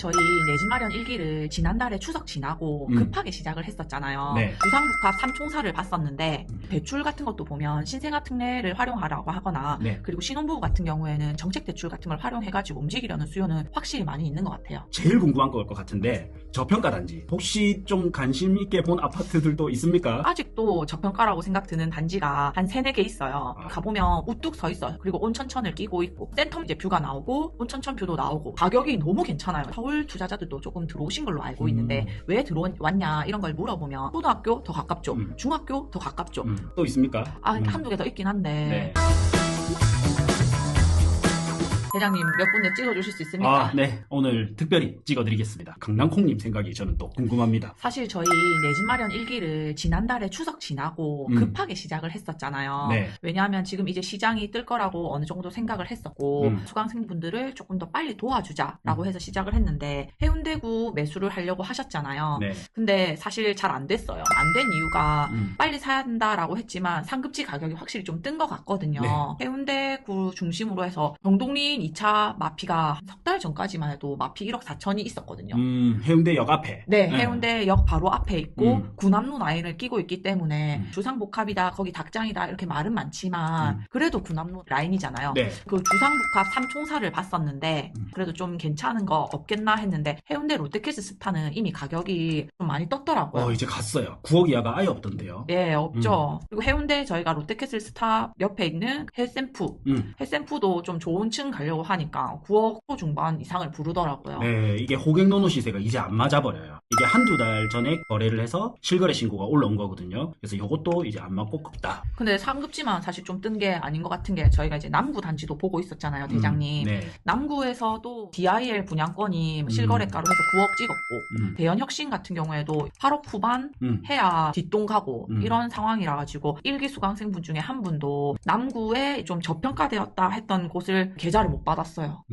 저희 내 집 마련 1기를 지난달에 추석 지나고 급하게 시작을 했었잖아요. 네. 부상복합 3총사를 봤었는데 대출 같은 것도 보면 신생아 특례를 활용하라고 하거나 네. 그리고 신혼부부 같은 경우에는 정책 대출 같은 걸 활용해가지고 움직이려는 수요는 확실히 많이 있는 것 같아요. 제일 궁금한 것 같은데 저평가 단지 혹시 좀 관심 있게 본 아파트들도 있습니까? 아직도 저평가라고 생각 드는 단지가 한 3, 4개 있어요. 가보면 우뚝 서 있어요. 그리고 온천천을 끼고 있고 센텀 이제 뷰가 나오고 온천천 뷰도 나오고 가격이 너무 괜찮아요. 서울 투자자들도 조금 들어오신 걸로 알고 있는데 왜 들어왔냐 이런 걸 물어보면 초등학교 더 가깝죠. 중학교 더 가깝죠. 또 있습니까? 한두 개 더 있긴 한데 네. 대장님 몇 군데 찍어주실 수 있습니까? 네. 오늘 특별히 찍어드리겠습니다. 강낭콩님 생각이 저는 또 궁금합니다. 사실 저희 내 집 마련 1기를 지난달에 추석 지나고 급하게 시작을 했었잖아요. 네. 왜냐하면 지금 이제 시장이 뜰 거라고 어느 정도 생각을 했었고 수강생분들을 조금 더 빨리 도와주자라고 해서 시작을 했는데 해운대구 매수를 하려고 하셨잖아요. 네. 근데 사실 잘 안 됐어요. 안 된 이유가 빨리 사야 한다라고 했지만 상급지 가격이 확실히 좀 뜬 것 같거든요. 네. 해운대구 중심으로 해서 경동리 2차 마피가 석 달 전까지만 해도 마피 1억 4천이 있었거든요. 해운대역 앞에. 네, 해운대역 바로 앞에 있고 군함로 라인을 끼고 있기 때문에 주상복합이다, 거기 닭장이다 이렇게 말은 많지만 그래도 군함로 라인이잖아요. 네. 그 주상복합 3총사를 봤었는데 그래도 좀 괜찮은 거 없겠나 했는데 해운대 롯데캐슬 스파는 이미 가격이 좀 많이 떴더라고요. 이제 갔어요. 9억 이하가 아예 없던데요. 예, 없죠. 그리고 해운대 저희가 롯데캐슬 스타 옆에 있는 헬샘프도 좀 좋은 층 가려고 하니까 9억 초 중반 이상을 부르더라고요. 네, 이게 호갱노노 시세가 이제 안 맞아버려요. 이게 한두 달 전에 거래를 해서 실거래 신고가 올라온 거거든요. 그래서 이것도 이제 안 맞고 꺾다. 근데 상급지만 사실 좀 뜬 게 아닌 것 같은 게 저희가 이제 남구 단지도 보고 있었잖아요, 대장님. 네. 남구에서도 DIL 분양권이 실거래가로 해서 9억 찍었고 대연 혁신 같은 경우에도 8억 후반 해야 뒷돈 가고 이런 상황이라 가지고 1기 수강생분 중에 한 분도 남구에 좀 저평가되었다 했던 곳을 계좌를 못 받았어요.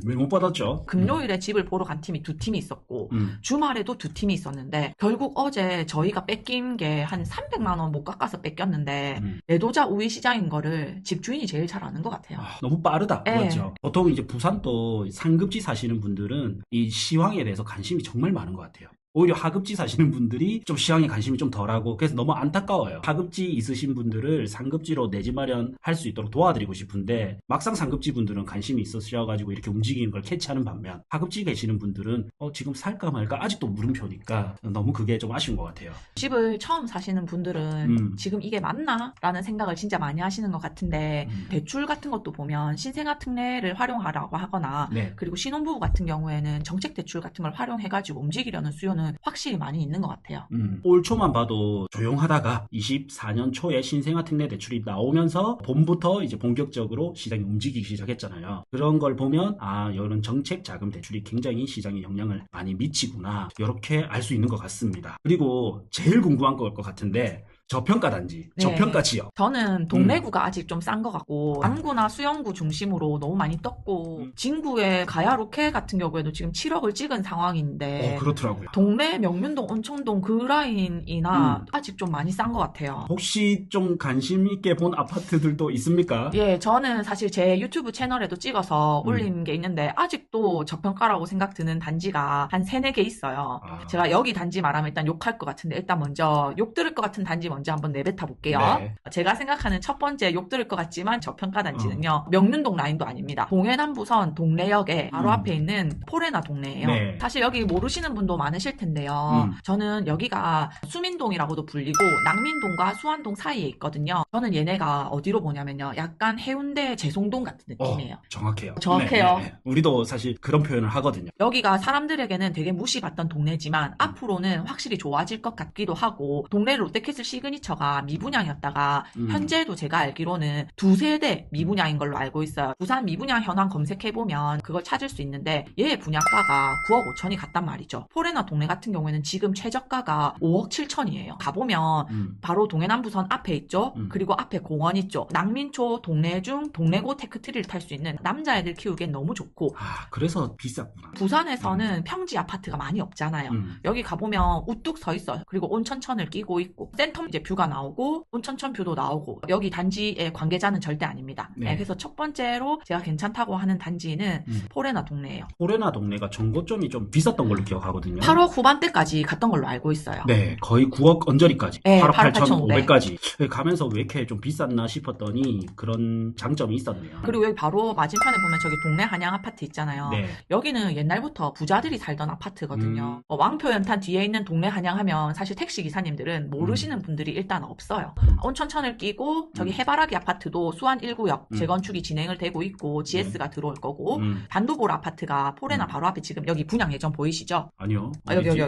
왜 못 받았죠? 금요일에 집을 보러 간 팀이 2팀이 있었고 주말에도 2팀이 있었는데 결국 어제 저희가 뺏긴 게 한 300만 원 못 깎아서 뺏겼는데 매도자 우위 시장인 거를 집주인이 제일 잘 아는 것 같아요. 너무 빠르다. 네. 그렇죠. 보통 이제 부산도 상급지 사시는 분들은 이 시황에 대해서 관심이 정말 많은 것 같아요. 오히려 하급지 사시는 분들이 좀 시황에 관심이 좀 덜하고 그래서 너무 안타까워요. 하급지 있으신 분들을 상급지로 내 집 마련할 수 있도록 도와드리고 싶은데 막상 상급지 분들은 관심이 있으셔가지고 이렇게 움직이는 걸 캐치하는 반면 하급지 계시는 분들은 지금 살까 말까 아직도 물음표니까 너무 그게 좀 아쉬운 것 같아요. 집을 처음 사시는 분들은 지금 이게 맞나? 라는 생각을 진짜 많이 하시는 것 같은데 대출 같은 것도 보면 신생아 특례를 활용하라고 하거나 네. 그리고 신혼부부 같은 경우에는 정책 대출 같은 걸 활용해가지고 움직이려는 수요는 확실히 많이 있는 것 같아요. 올 초만 봐도 조용하다가 24년 초에 신생아 특례 대출이 나오면서 봄부터 이제 본격적으로 시장이 움직이기 시작했잖아요. 그런 걸 보면 이런 정책 자금 대출이 굉장히 시장에 영향을 많이 미치구나 이렇게 알 수 있는 것 같습니다. 그리고 제일 궁금한 것 같은데 저평가 단지, 네. 저평가 지역. 저는 동래구가 아직 좀 싼 것 같고 남구나 수영구 중심으로 너무 많이 떴고 진구의 가야로케 같은 경우에도 지금 7억을 찍은 상황인데 그렇더라고요. 동래, 명륜동, 온천동 그 라인이나 아직 좀 많이 싼 것 같아요. 혹시 좀 관심 있게 본 아파트들도 있습니까? 예, 저는 사실 제 유튜브 채널에도 찍어서 올린 게 있는데 아직도 저평가라고 생각 드는 단지가 한 3, 4개 있어요. 제가 여기 단지 말하면 일단 욕할 것 같은데 일단 먼저 욕 들을 것 같은 단지 먼저 한번 내뱉어 볼게요. 네. 제가 생각하는 첫 번째 욕 들을 것 같지만 저평가 단지는요. 명륜동 라인도 아닙니다. 동해남부선 동래역에 바로 앞에 있는 포레나 동네예요. 네. 사실 여기 모르시는 분도 많으실 텐데요. 저는 여기가 수민동이라고도 불리고 낭민동과 수안동 사이에 있거든요. 저는 얘네가 어디로 보냐면요. 약간 해운대 제송동 같은 느낌이에요. 정확해요. 정확해요. 네. 우리도 사실 그런 표현을 하거든요. 여기가 사람들에게는 되게 무시받던 동네지만 앞으로는 확실히 좋아질 것 같기도 하고 동래 롯데캐슬 시그니처가 미분양이었다가 현재도 제가 알기로는 2세대 미분양인 걸로 알고 있어요. 부산 미분양 현황 검색해보면 그걸 찾을 수 있는데 얘의 분양가가 9억 5천이 갔단 말이죠. 포레나 동네 같은 경우에는 지금 최저가가 5억 7천이에요. 가보면 바로 동해남부선 앞에 있죠. 그리고 앞에 공원 있죠. 낭민초, 동래중, 동래고 테크트리를 탈 수 있는 남자애들 키우기엔 너무 좋고 그래서 비쌌구나. 부산에서는 평지 아파트가 많이 없잖아요. 여기 가보면 우뚝 서 있어요. 그리고 온천천을 끼고 있고 센텀 이제 이제 뷰가 나오고 온천천 뷰도 나오고 여기 단지의 관계자는 절대 아닙니다. 네. 네, 그래서 첫 번째로 제가 괜찮다고 하는 단지는 포레나 동네예요. 포레나 동네가 정고점이 좀 비쌌던 걸로 기억하거든요. 8억 후반대까지 갔던 걸로 알고 있어요. 네, 거의 9억 언저리까지. 네, 8억 8억 8,500까지. 가면서 왜 이렇게 좀 비쌌나 싶었더니 그런 장점이 있었네요. 그리고 여기 바로 맞은편에 보면 저기 동네 한양 아파트 있잖아요. 네. 여기는 옛날부터 부자들이 살던 아파트거든요. 왕표연탄 뒤에 있는 동네 한양 하면 사실 택시 기사님들은 모르시는 분들이 일단 없어요. 온천천을 끼고 저기 해바라기 아파트도 수안 1구역 재건축이 진행을 되고 있고 GS가 들어올 거고 반도볼 아파트가 포레나 바로 앞에 지금 여기 분양 예정 보이시죠? 아니요. 여기. 요거.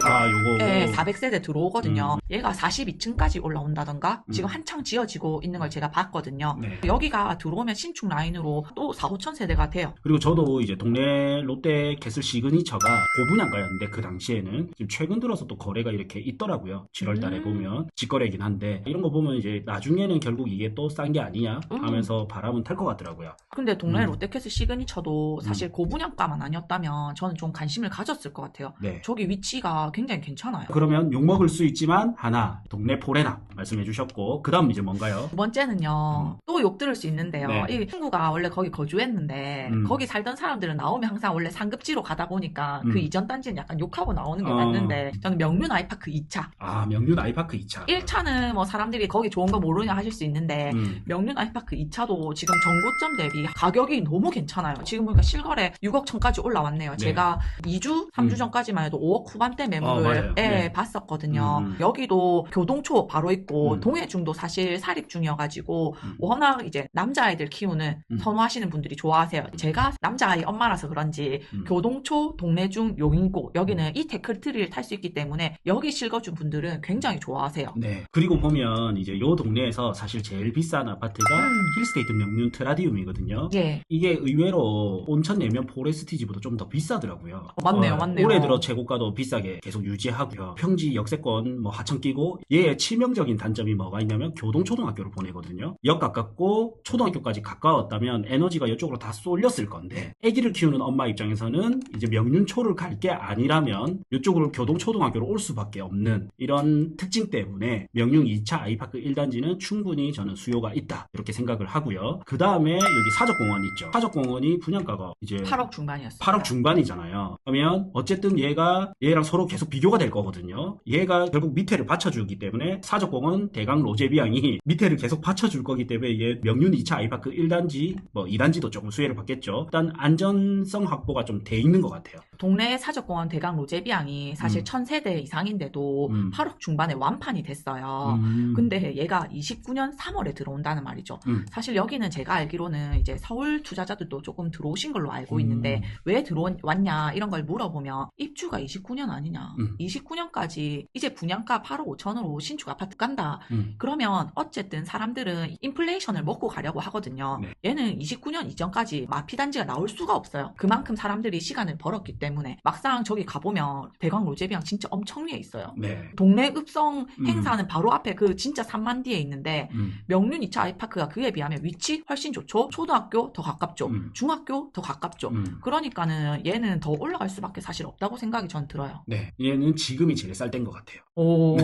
네, 400세대 들어오거든요. 얘가 42층까지 올라온다던가 지금 한창 지어지고 있는 걸 제가 봤거든요. 네. 여기가 들어오면 신축 라인으로 또 4, 5천 세대가 돼요. 그리고 저도 이제 동네 롯데 캐슬 시그니처가 고분양가였는데 그 당시에는 지금 최근 들어서 또 거래가 이렇게 있더라고요. 7월 달에 보면 직거래이긴 한데 이런 거 보면 이제 나중에는 결국 이게 또 싼 게 아니냐 하면서 바람은 탈 것 같더라고요. 근데 동네 롯데캐슬 시그니처도 사실 고분양가만 아니었다면 저는 좀 관심을 가졌을 것 같아요. 네. 저기 위치가 굉장히 괜찮아요. 그러면 욕먹을 수 있지만 하나 동네 포레나 말씀해 주셨고 그 다음 이제 뭔가요? 두 번째는요. 또 욕 들을 수 있는데요. 네. 이 친구가 원래 거기 거주했는데 거기 살던 사람들은 나오면 항상 원래 상급지로 가다 보니까 그 이전 단지는 약간 욕하고 나오는 게 맞는데 저는 명륜 아이파크 2차. 아, 명륜 아이파크 2차. 1차는 뭐 사람들이 거기 좋은 거 모르냐 하실 수 있는데 명륜 아이파크 2차도 지금 정고점 대비 가격이 너무 괜찮아요. 지금 보니까 실거래 6억 천까지 올라왔네요. 네. 제가 2주, 3주 전까지만 해도 5억 후반대 매물을 맞아요. 네. 봤었거든요. 여기도 교동초 바로 있고 동해중도 사실 사립 중이어가지고 워낙 이제 남자아이들 키우는 선호하시는 분들이 좋아하세요. 제가 남자아이 엄마라서 그런지 교동초, 동래중, 용인고 여기는 이 테크트리를 탈 수 있기 때문에 여기 실거주 분들은 굉장히 좋아하세요. 네. 그리고 보면 이제 요 동네에서 사실 제일 비싼 아파트가 힐스테이트 명륜 트라디움이거든요. 예. 이게 의외로 온천 내면 포레스티지보다 좀 더 비싸더라고요. 맞네요. 올해 들어 재고가도 비싸게 계속 유지하고요. 평지 역세권 뭐 하천 끼고 얘의 치명적인 단점이 뭐가 있냐면 교동초등학교를 보내거든요. 역 가깝고 초등학교까지 가까웠다면 에너지가 이쪽으로 다 쏠렸을 건데 아기를 키우는 엄마 입장에서는 이제 명륜초를 갈 게 아니라면 이쪽으로 교동초등학교로 올 수밖에 없는 이런 특징 때문에 명륜 2차 아이파크 1단지는 충분히 저는 수요가 있다 이렇게 생각을 하고요. 그 다음에 여기 사적공원 있죠. 사적공원이 분양가가 이제 8억 중반이었어요. 8억 중반이잖아요. 그러면 어쨌든 얘랑 서로 계속 비교가 될 거거든요. 얘가 결국 밑에를 받쳐주기 때문에 사적공원 대강 로제비앙이 밑에를 계속 받쳐줄 거기 때문에 얘 명륜 2차 아이파크 1단지 뭐 2단지도 조금 수혜를 받겠죠. 일단 안전성 확보가 좀 돼 있는 것 같아요. 동네 사적공원 대강 로제비앙이 사실 1000세대 이상인데도 8억 중반에 완판이 됐어요. 근데 얘가 29년 3월에 들어온다는 말이죠. 사실 여기는 제가 알기로는 이제 서울 투자자들도 조금 들어오신 걸로 알고 있는데 왜 들어왔냐 이런 걸 물어보면 입주가 29년 아니냐. 29년까지 이제 분양가 8억 5천으로 신축 아파트 간다. 그러면 어쨌든 사람들은 인플레이션을 먹고 가려고 하거든요. 네. 얘는 29년 이전까지 마피단지가 나올 수가 없어요. 그만큼 사람들이 시간을 벌었기 때문에 막상 저기 가보면 대강 로제비앙 진짜 엄청 위에 있어요. 네. 동네 읍성 행사는 바로 앞에 그 진짜 산만디에 있는데 명륜 2차 아이파크가 그에 비하면 위치 훨씬 좋죠. 초등학교 더 가깝죠. 중학교 더 가깝죠. 그러니까는 얘는 더 올라갈 수밖에 사실 없다고 생각이 전 들어요. 네. 얘는 지금이 제일 쌀 땐 것 같아요. 오.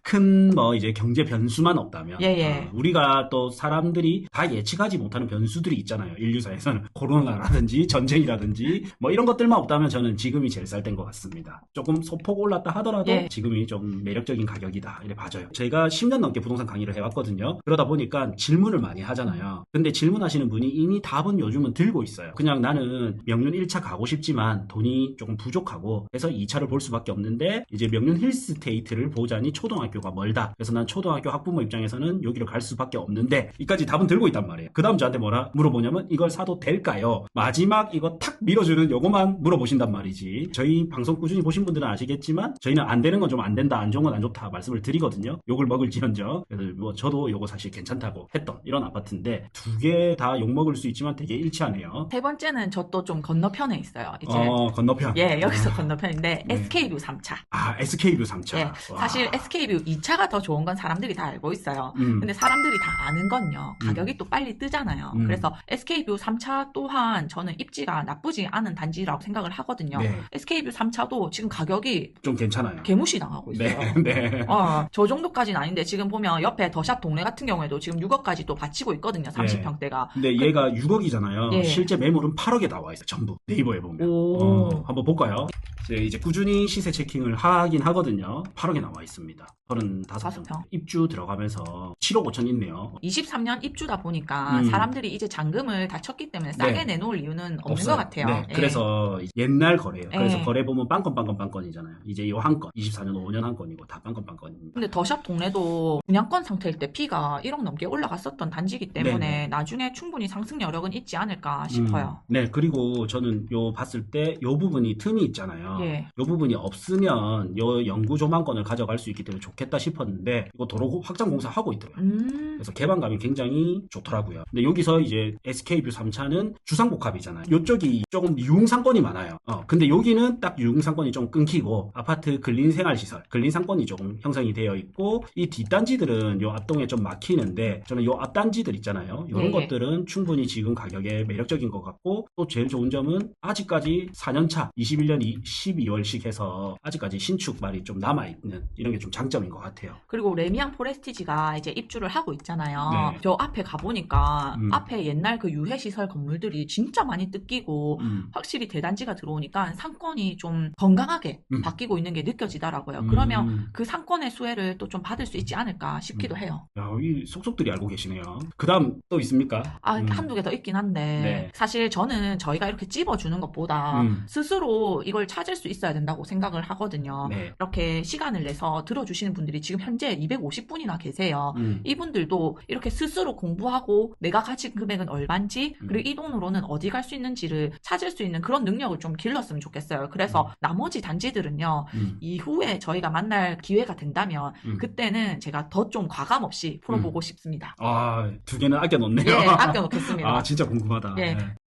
큰 뭐 이제 경제 변수만 없다면 예. 우리가 또 사람들이 다 예측하지 못하는 변수들이 있잖아요. 인류사에서는 코로나라든지 전쟁이라든지 뭐 이런 것들만 없다면 저는 지금이 제일 쌀 땐 것 같습니다. 조금 소폭 올랐다 하더라도 예. 지금이 지금이 좀 매력적인 가격이다 이래 봐져요. 제가 10년 넘게 부동산 강의를 해왔거든요. 그러다 보니까 질문을 많이 하잖아요. 근데 질문하시는 분이 이미 답은 요즘은 들고 있어요. 그냥 나는 명륜 1차 가고 싶지만 돈이 조금 부족하고 그래서 2차를 볼 수밖에 없는데 이제 명륜 힐스테이트를 보자니 초등학교가 멀다. 그래서 난 초등학교 학부모 입장에서는 여기를 갈 수밖에 없는데 이까지 답은 들고 있단 말이에요. 그 다음 저한테 뭐라 물어보냐면 이걸 사도 될까요? 마지막 이거 탁 밀어주는 요거만 물어보신단 말이지. 저희 방송 꾸준히 보신 분들은 아시겠지만 저희는 안 되는 건 좀 안 된다, 안 좋은 건 안 좋다 말씀을 드리거든요. 욕을 먹을지언정. 그래서 뭐 저도 요거 사실 괜찮다고 했던 이런 아파트인데 두 개 다 욕 먹을 수 있지만 되게 일치하네요. 세 번째는 저 또 좀 건너편에 있어요. 이제 건너편. 예, 여기서 건너편인데 네. SK뷰 3차. 아, SK뷰 3차. 예, 와. 사실 SK뷰 2차가 더 좋은 건 사람들이 다 알고 있어요. 근데 사람들이 다 아는 건요. 가격이 또 빨리 뜨잖아요. 그래서 SK뷰 3차 또한 저는 입지가 나쁘지 않은 단지라고 생각을 하거든요. 네. SK뷰 3차도 지금 가격이 좀 괜찮아요. 개무시 당하고 있어요. 네. 저 정도까지는 아닌데 지금 보면 옆에 더샵 동네 같은 경우에도 지금 6억까지 또 바치고 있거든요. 30평대가. 근데 얘가 6억이잖아요. 예. 실제 매물은 8억에 나와 있어요. 전부 네이버에 보면. 오. 한번 볼까요? 이제 꾸준히 시세 체킹을 하긴 하거든요. 8억에 나와 있습니다. 35평. 입주 들어가면서 7억 5천 있네요. 23년 입주다 보니까 사람들이 이제 잔금을 다 쳤기 때문에 싸게 네. 내놓을 이유는 없는 없어요. 것 같아요. 네. 예. 그래서 옛날 거래예요. 그래서 예. 거래 보면 빵건이잖아요. 이제 요 한 건, 24년 5년 한 건이고 다 빵건입니다. 근데 더샵 동네도 분양권 상태일 때 피가 1억 넘게 올라갔었던 단지이기 때문에 네네. 나중에 충분히 상승 여력은 있지 않을까 싶어요. 네, 그리고 저는 요 봤을 때 요 부분이 틈이 있잖아요. 예. 요 부분이 없으면 요 영구 조망권을 가져갈 수 있기 때문에 좋겠다 싶었는데 이거 도로 확장 공사 하고 있더라고요. 그래서 개방감이 굉장히 좋더라고요. 근데 여기서 이제 SK뷰 3차는 주상복합이잖아요. 이쪽이 조금 유흥상권이 많아요. 근데 여기는 딱 유흥상권이 좀 끊기고 아파트 근린생활시설, 근린상권이 조금 형성이 되어 있고 이 뒷단지들은 요 앞동에 좀 막히는데 저는 요 앞단지들 있잖아요. 이런 예. 것들은 충분히 지금 가격에 매력적인 것 같고 또 제일 좋은 점은 아직까지 4년차 21년 12월식 해서 아직까지 신축말이 좀 남아있는 이런 게 좀 장점인 것 같아요. 그리고 레미안 포레스티지가 이제 입주를 하고 있잖아요. 네. 저 앞에 가보니까 앞에 옛날 그 유해시설 건물들이 진짜 많이 뜯기고 확실히 대단지가 들어오니까 상권이 좀 건강하게 바뀌고 있는 게 느껴지더라고요. 그러면 그 상권의 수혜를 또 좀 받을 수 있지 않을까 싶기도 해요. 야, 이 속속들이 알고 계시네요. 그 다음 또 있습니까? 한두 개 더 있긴 한데 네. 사실 저는 저희가 이렇게 찝어주는 것보다 스스로 이걸 찾을 수 있어야 된다고 생각을 하거든요. 네. 이렇게 시간을 내서 들어주시는 분들이 지금 현재 250분이나 계세요. 이분들도 이렇게 스스로 공부하고 내가 가진 금액은 얼마인지 그리고 이 돈으로는 어디 갈 수 있는지를 찾을 수 있는 그런 능력을 좀 길렀으면 좋겠어요. 그래서 나머지 단지들은요. 이후에 저희가 만날 기회가 된다면 그때는 제가 더 좀 과감 없이 풀어보고 싶습니다. 아, 두 개는 아껴놓네요. 예, 아껴놓겠습니다. 아, 진짜 궁금하다. 예. 네.